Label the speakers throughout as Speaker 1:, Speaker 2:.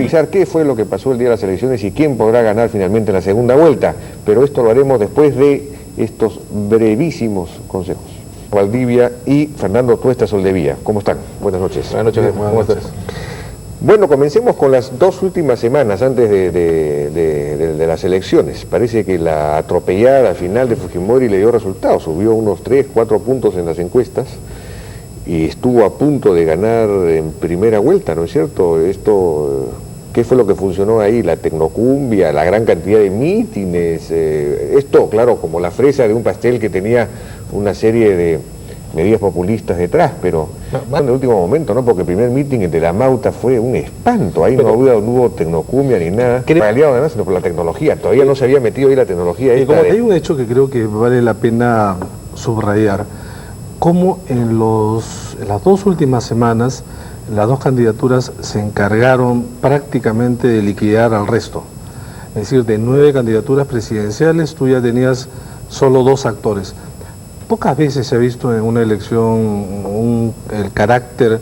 Speaker 1: analizar qué fue lo que pasó el día de las elecciones y quién podrá ganar finalmente en la segunda vuelta, pero esto lo haremos después de estos brevísimos consejos. Valdivia y Fernando Tuesta Soldevilla, ¿cómo están? Buenas noches.
Speaker 2: Buenas noches. ¿Cómo estás?
Speaker 1: Bueno, comencemos con las dos últimas semanas antes de las elecciones. Parece que la atropellada final de Fujimori le dio resultados, subió unos 3, 4 puntos en las encuestas y estuvo a punto de ganar en primera vuelta, ¿no es cierto? ¿Qué fue lo que funcionó ahí? La tecnocumbia, la gran cantidad de mítines, esto, claro, como la fresa de un pastel que tenía una serie de medidas populistas detrás, pero en el último momento, ¿no? Porque el primer míting de la Mauta fue un espanto, ahí no hubo tecnocumbia ni nada, aliado además, sino por la tecnología, todavía no se había metido ahí la tecnología.
Speaker 2: Hay un hecho que creo que vale la pena subrayar, cómo en las dos últimas semanas las dos candidaturas se encargaron prácticamente de liquidar al resto. Es decir, de 9 candidaturas presidenciales, tú ya tenías solo 2 actores. Pocas veces se ha visto en una elección el carácter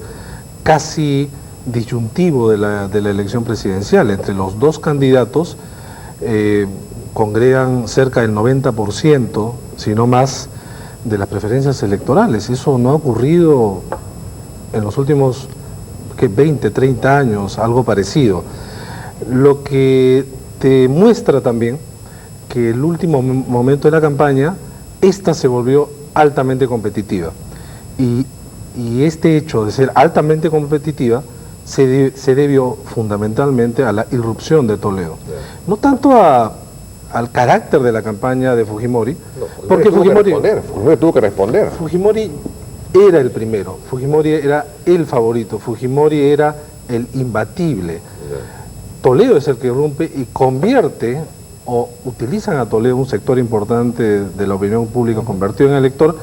Speaker 2: casi disyuntivo de la elección presidencial. Entre los 2 candidatos congregan cerca del 90%, si no más, de las preferencias electorales. Eso no ha ocurrido en los últimos 20, 30 años, algo parecido. Lo que te muestra también que el último momento de la campaña, esta se volvió altamente competitiva. Y este hecho de ser altamente competitiva se debió fundamentalmente a la irrupción de Toledo. No tanto al carácter de la campaña de Fujimori, porque Fujimori
Speaker 1: tuvo que responder.
Speaker 2: Fujimori era el primero, Fujimori era el favorito, Fujimori era el imbatible. Toledo es el que irrumpe y convierte, o utilizan a Toledo, un sector importante de la opinión pública, convertido en elector,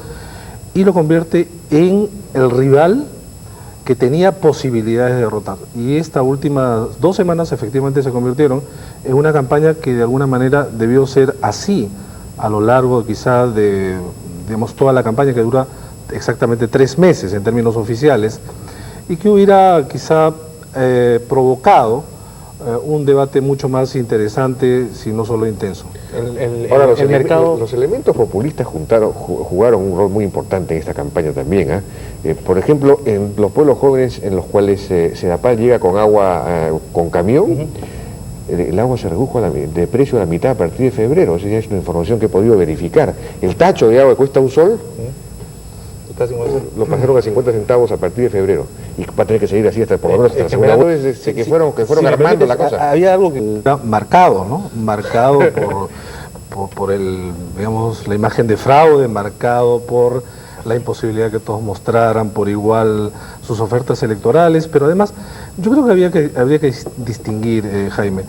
Speaker 2: y lo convierte en el rival que tenía posibilidades de derrotar. Y estas últimas 2 semanas efectivamente se convirtieron en una campaña que de alguna manera debió ser así a lo largo quizás de, digamos, toda la campaña, que dura exactamente 3 meses en términos oficiales, y que hubiera quizá provocado un debate mucho más interesante, si no solo intenso.
Speaker 1: Ahora, los elementos populistas jugaron un rol muy importante en esta campaña también. Por ejemplo, en los pueblos jóvenes en los cuales Sedapal llega con agua con camión, el agua se redujo de precio a la mitad a partir de febrero. Esa es una información que he podido verificar. El tacho de agua que cuesta un sol, lo pasaron a 50 centavos a partir de febrero, y va a tener que seguir así hasta por lo menos hasta la segunda vuelta, que fueron armando la cosa.
Speaker 2: Había algo que era marcado, ¿no? Marcado por digamos, la imagen de fraude, marcado por la imposibilidad que todos mostraran por igual sus ofertas electorales, pero además yo creo que habría que distinguir, Jaime.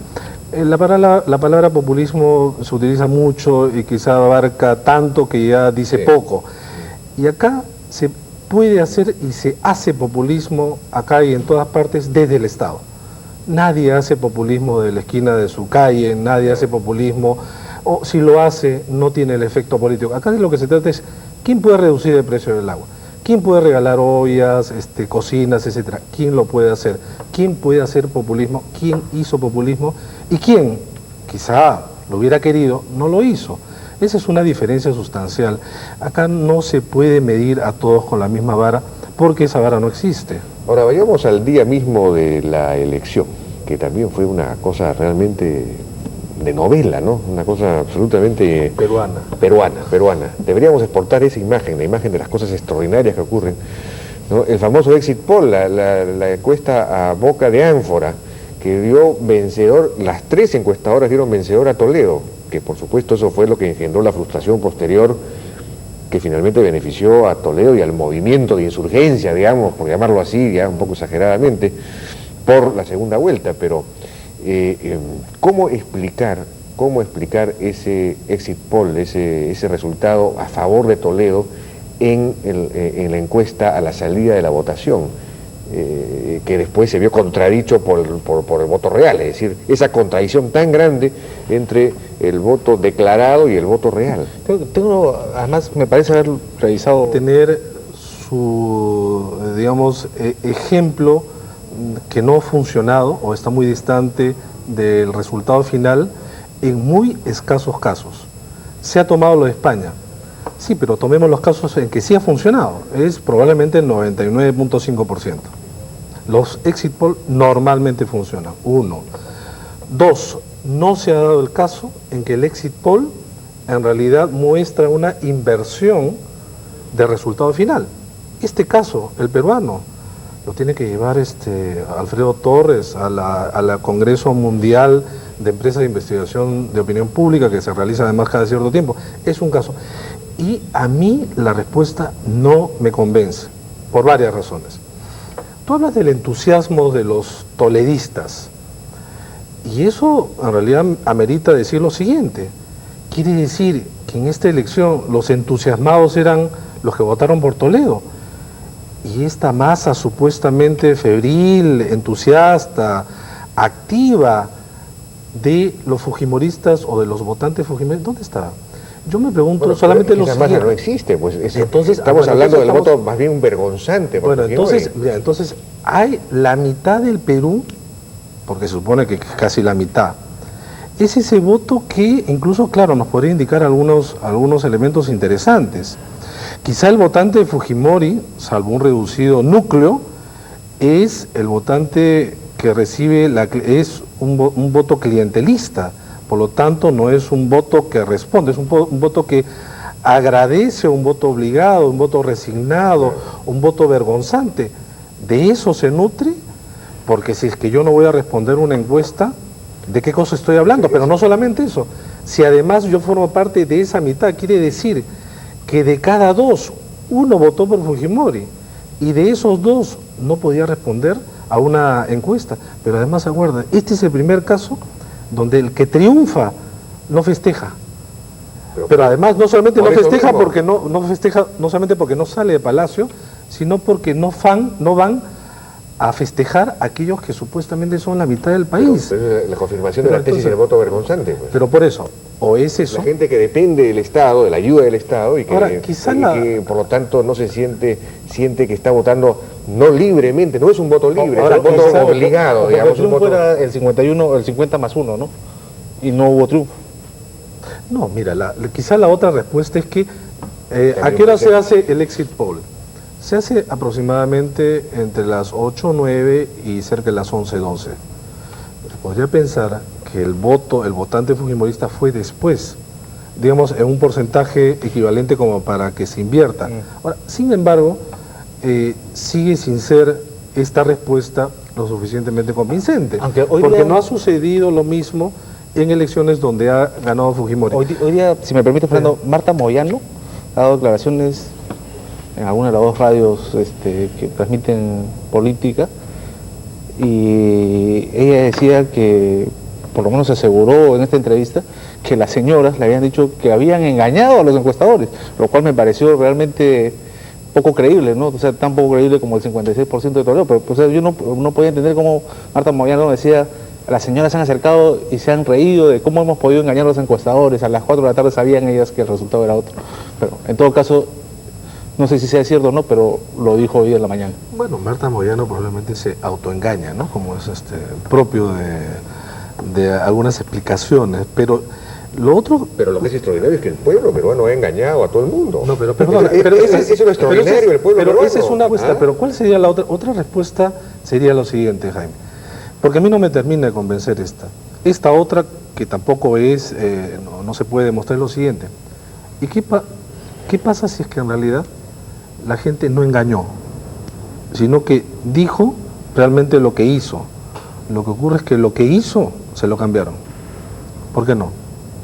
Speaker 2: La palabra populismo se utiliza mucho y quizá abarca tanto que ya dice poco. Y acá se puede hacer y se hace populismo acá y en todas partes desde el Estado. Nadie hace populismo de la esquina de su calle, nadie hace populismo, o si lo hace no tiene el efecto político. Acá de lo que se trata es quién puede reducir el precio del agua, quién puede regalar ollas, cocinas, etcétera. ¿Quién lo puede hacer? ¿Quién puede hacer populismo? ¿Quién hizo populismo? ¿Y quién, quizá lo hubiera querido, no lo hizo? Esa es una diferencia sustancial. Acá no se puede medir a todos con la misma vara, porque esa vara no existe.
Speaker 1: Ahora vayamos al día mismo de la elección, que también fue una cosa realmente de novela, ¿no? Una cosa absolutamente peruana. Deberíamos exportar esa imagen, la imagen de las cosas extraordinarias que ocurren, ¿no? El famoso exit poll, la encuesta a boca de ánfora, que dio vencedor, las 3 encuestadoras dieron vencedor a Toledo, que por supuesto eso fue lo que engendró la frustración posterior, que finalmente benefició a Toledo y al movimiento de insurgencia, digamos, por llamarlo así, ya un poco exageradamente, por la segunda vuelta. Pero ¿cómo explicar ese exit poll, ese resultado a favor de Toledo en la encuesta a la salida de la votación? Que después se vio contradicho por el voto real, es decir, esa contradicción tan grande entre el voto declarado y el voto real.
Speaker 2: Además, me parece haber revisado, tener su, digamos, ejemplo que no ha funcionado o está muy distante del resultado final en muy escasos casos. Se ha tomado lo de España. Sí, pero tomemos los casos en que sí ha funcionado. Es probablemente el 99.5%. Los exit poll normalmente funcionan. 1. 2. No se ha dado el caso en que el exit poll en realidad muestra una inversión de resultado final. Este caso, el peruano, lo tiene que llevar Alfredo Torres a la Congreso Mundial de Empresas de Investigación de Opinión Pública, que se realiza además cada cierto tiempo. Es un caso. Y a mí la respuesta no me convence, por varias razones. Tú hablas del entusiasmo de los toledistas, y eso en realidad amerita decir lo siguiente. Quiere decir que en esta elección los entusiasmados eran los que votaron por Toledo, y esta masa supuestamente febril, entusiasta, activa de los fujimoristas o de los votantes fujimoristas, ¿dónde está? Yo me pregunto, bueno, solamente lo siguiente.
Speaker 1: No existe, pues entonces, estamos hablando del voto más bien vergonzante.
Speaker 2: Bueno, entonces hay la mitad del Perú, porque se supone que casi la mitad, es ese voto que incluso, claro, nos podría indicar algunos elementos interesantes. Quizá el votante de Fujimori, salvo un reducido núcleo, es el votante que recibe, es un voto clientelista. Por lo tanto, no es un voto que responde, es un voto que agradece, un voto obligado, un voto resignado, un voto vergonzante. De eso se nutre, porque si es que yo no voy a responder una encuesta, ¿de qué cosa estoy hablando? Pero no solamente eso, si además yo formo parte de esa mitad, quiere decir que de cada 2, 1 votó por Fujimori, y de esos 2 no podía responder a una encuesta. Pero además, aguarda, este es el primer caso donde el que triunfa no festeja. Pero además no solamente no festeja porque no festeja, no solamente porque no sale de Palacio, sino porque no van a festejar a aquellos que supuestamente son la mitad del país.
Speaker 1: Pero la confirmación de la tesis del voto vergonzante. Pues.
Speaker 2: Pero por eso, o es eso.
Speaker 1: La gente que depende del Estado, de la ayuda del Estado, y que, ahora, que por lo tanto no se siente que está votando no libremente, no es un voto libre, ahora, es un voto obligado, digamos.
Speaker 3: El triunfo era el 51, el 50 más 1, ¿no? Y no hubo triunfo.
Speaker 2: No, mira, quizá la otra respuesta es que ¿a qué hora se hace el exit poll? Se hace aproximadamente entre las 8 o 9 y cerca de las 11, 12. Podría pensar que el votante fujimorista fue después, digamos, en un porcentaje equivalente como para que se invierta. Ahora, sin embargo, sigue sin ser esta respuesta lo suficientemente convincente, porque no ha sucedido lo mismo en elecciones donde ha ganado Fujimori.
Speaker 3: Hoy día, si me permite, Fernando, Marta Moyano ha dado declaraciones en alguna de las 2 radios que transmiten política, y ella decía que, por lo menos se aseguró en esta entrevista, que las señoras le habían dicho que habían engañado a los encuestadores, lo cual me pareció realmente poco creíble, ¿no? O sea, tan poco creíble como el 56% de Toledo, pero o sea, yo no podía entender cómo Marta Moyano decía: las señoras se han acercado y se han reído de cómo hemos podido engañar a los encuestadores, a las 4 de la tarde sabían ellas que el resultado era otro. Pero en todo caso, no sé si sea cierto o no, pero lo dijo hoy en la mañana.
Speaker 2: Bueno, Marta Moyano probablemente se autoengaña, ¿no? Como es propio de algunas explicaciones, pero lo otro...
Speaker 1: Pero lo que es extraordinario es que el pueblo peruano ha engañado a todo el mundo.
Speaker 2: No, pero perdón,
Speaker 1: es lo extraordinario del pueblo peruano.
Speaker 2: Esa es una respuesta, pero ¿cuál sería la otra? Otra respuesta sería lo siguiente, Jaime, porque a mí no me termina de convencer esta. Esta otra, que tampoco es, no se puede demostrar, lo siguiente. ¿Y qué pasa si es que en realidad la gente no engañó, sino que dijo realmente lo que hizo? Lo que ocurre es que lo que hizo se lo cambiaron. ¿Por qué no?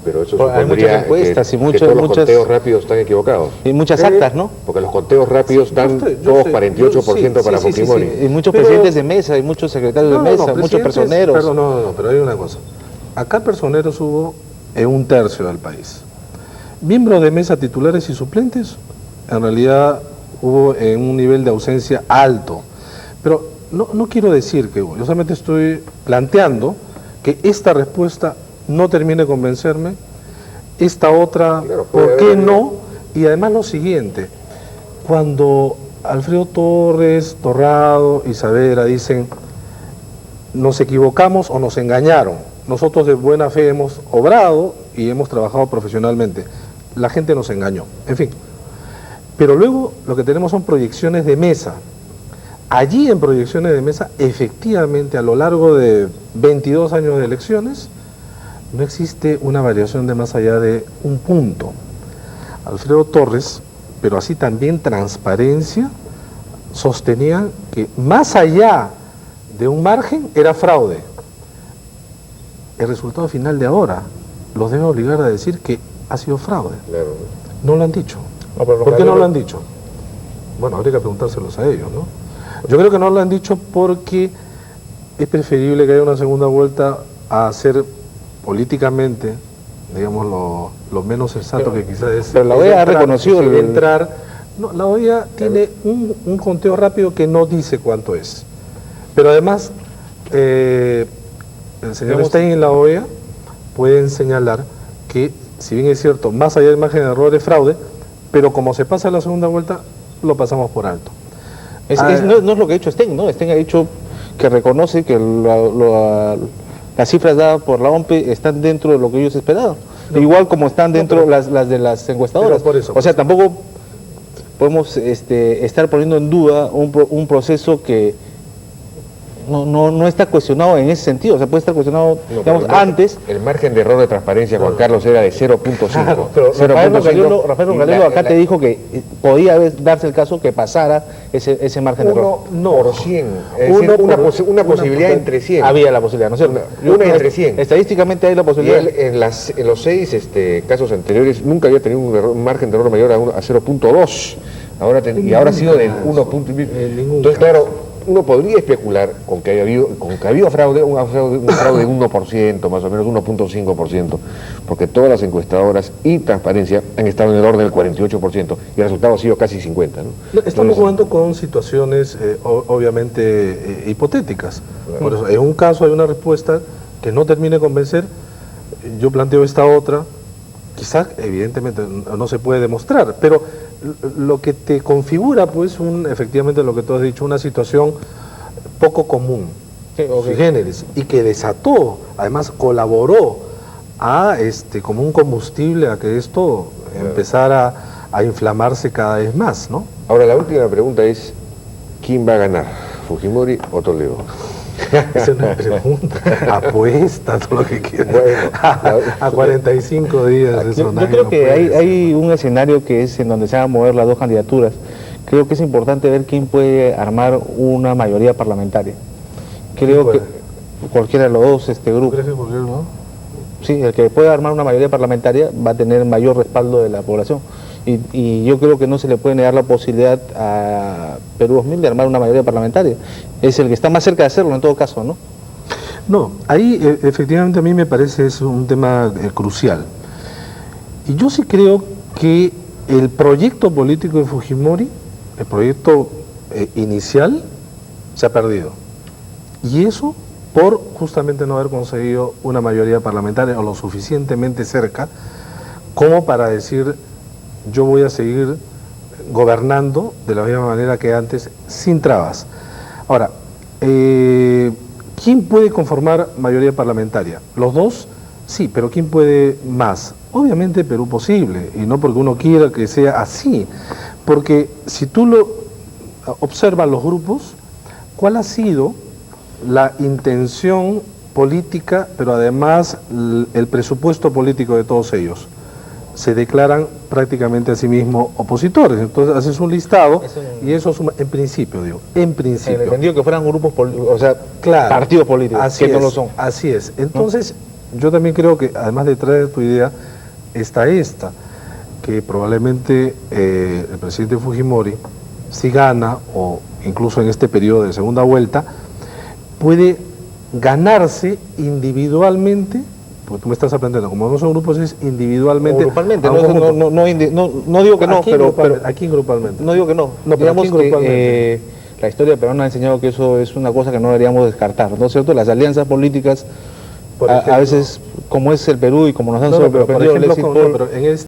Speaker 1: Pero eso
Speaker 3: hay muchas encuestas y
Speaker 1: todos los conteos rápidos están equivocados.
Speaker 3: Y muchas actas, ¿no?
Speaker 1: Porque los conteos rápidos dan todos 48% para Fujimori.
Speaker 3: Y muchos presidentes de mesa, y muchos secretarios de mesa, muchos personeros.
Speaker 2: Pero hay una cosa. Acá personeros hubo en 1/3 del país. Miembros de mesa titulares y suplentes, en realidad hubo en un nivel de ausencia alto. Pero no quiero decir que hubo, yo solamente estoy planteando que esta respuesta no termine de convencerme, esta otra, claro, ¿por qué no? Y además lo siguiente, cuando Alfredo Torres, Torrado y Saavedra dicen nos equivocamos o nos engañaron. Nosotros de buena fe hemos obrado y hemos trabajado profesionalmente. La gente nos engañó, en fin. Pero luego lo que tenemos son proyecciones de mesa. Allí en proyecciones de mesa, efectivamente, a lo largo de 22 años de elecciones, no existe una variación de más allá de un punto. Alfredo Torres, pero así también Transparencia, sostenían que más allá de un margen era fraude. El resultado final de ahora los debe obligar a decir que ha sido fraude.
Speaker 1: Claro.
Speaker 2: No lo han dicho.
Speaker 1: No, pero
Speaker 2: ¿Por qué no lo han dicho? Bueno, habría que preguntárselos a ellos, ¿no? Yo creo que no lo han dicho porque es preferible que haya una segunda vuelta a hacer políticamente, digamos, lo menos sensato que quizás es.
Speaker 3: Pero la OEA ha reconocido
Speaker 2: entrar. No, la OEA tiene un conteo rápido que no dice cuánto es. Pero además, el señor Stein y la OEA pueden señalar que, si bien es cierto, más allá del margen de error es fraude, pero como se pasa a la segunda vuelta, lo pasamos por alto.
Speaker 3: No es lo que ha dicho Stein, ¿no? Stein ha dicho que reconoce que las cifras dadas por la OMPE están dentro de lo que ellos esperaban. No, igual como están dentro las de las encuestadoras.
Speaker 2: Por eso,
Speaker 3: o sea, tampoco podemos estar poniendo en duda un proceso que no está cuestionado en ese sentido. O sea, puede estar cuestionado, digamos, antes.
Speaker 1: El margen de error de Transparencia, Juan Carlos, era de 0.5.
Speaker 3: Claro, Rafael Rongalelo acá te dijo que podía darse el caso que pasara ese margen de error.
Speaker 1: 1 por 100. Es decir, una posibilidad entre 100.
Speaker 3: Había la posibilidad, ¿no es cierto?
Speaker 1: Una entre 100.
Speaker 3: Estadísticamente hay la posibilidad.
Speaker 1: Y él, en los 6 casos anteriores nunca había tenido un margen de error mayor a 0.2. Y ahora ha sido del 1. Entonces, claro, uno podría especular con que ha habido fraude, un fraude de 1%, más o menos 1.5%, porque todas las encuestadoras y Transparencia han estado en el orden del 48% y el resultado ha sido casi 50%. ¿no?
Speaker 2: Estamos jugando con situaciones obviamente hipotéticas. Claro. Por eso, en un caso hay una respuesta que no termine de convencer, yo planteo esta otra, quizás evidentemente no se puede demostrar, pero lo que te configura pues efectivamente lo que tú has dicho, una situación poco común, sui generis, y que desató, además colaboró como un combustible a que esto empezara a inflamarse cada vez más, ¿no?
Speaker 1: Ahora la última pregunta es, ¿quién va a ganar? ¿Fujimori o Toledo?
Speaker 2: Esa es una pregunta. Apuesta, todo lo que quieras. Bueno, a 45 días.
Speaker 3: Yo creo que hay un escenario que es en donde se van a mover las dos candidaturas. Creo que es importante ver quién puede armar una mayoría parlamentaria. Creo que cualquiera de los dos grupos.
Speaker 2: ¿Crees que cualquiera de los dos?
Speaker 3: Sí, el que pueda armar una mayoría parlamentaria va a tener mayor respaldo de la población. Y yo creo que no se le puede negar la posibilidad a Perú 2000 de armar una mayoría parlamentaria. Es el que está más cerca de hacerlo en todo caso, ¿no?
Speaker 2: No, ahí efectivamente a mí me parece es un tema crucial. Y yo sí creo que el proyecto político de Fujimori, el proyecto inicial, se ha perdido. Y eso por justamente no haber conseguido una mayoría parlamentaria o lo suficientemente cerca como para decir yo voy a seguir gobernando de la misma manera que antes, sin trabas. Ahora, ¿quién puede conformar mayoría parlamentaria? ¿Los dos? Sí, pero ¿quién puede más? Obviamente Perú Posible, y no porque uno quiera que sea así, porque si tú lo observas los grupos, ¿cuál ha sido la intención política, pero además el presupuesto político de todos ellos? Se declaran prácticamente a sí mismos opositores. Entonces haces un listado y eso suma, en principio, digo, en principio.
Speaker 3: En el sentido que fueran grupos políticos, o sea,
Speaker 2: claro,
Speaker 3: partidos políticos,
Speaker 2: así
Speaker 3: que
Speaker 2: es,
Speaker 3: no lo son.
Speaker 2: Así es. Entonces, yo también creo que, además detrás de tu idea, está esta, que probablemente el presidente Fujimori, si gana, o incluso en este periodo de segunda vuelta, puede ganarse individualmente, porque tú me estás aprendiendo, como no son grupos, es individualmente.
Speaker 3: Grupalmente, no digo que no, pero
Speaker 2: aquí grupalmente.
Speaker 3: No digo que no.
Speaker 2: No, pero
Speaker 3: digamos que la historia peruana ha enseñado que eso es una cosa que no deberíamos descartar, ¿no es cierto? Las alianzas políticas, ejemplo, a veces, como es el Perú y como nos han sorprendido el éxito.
Speaker 2: Pero en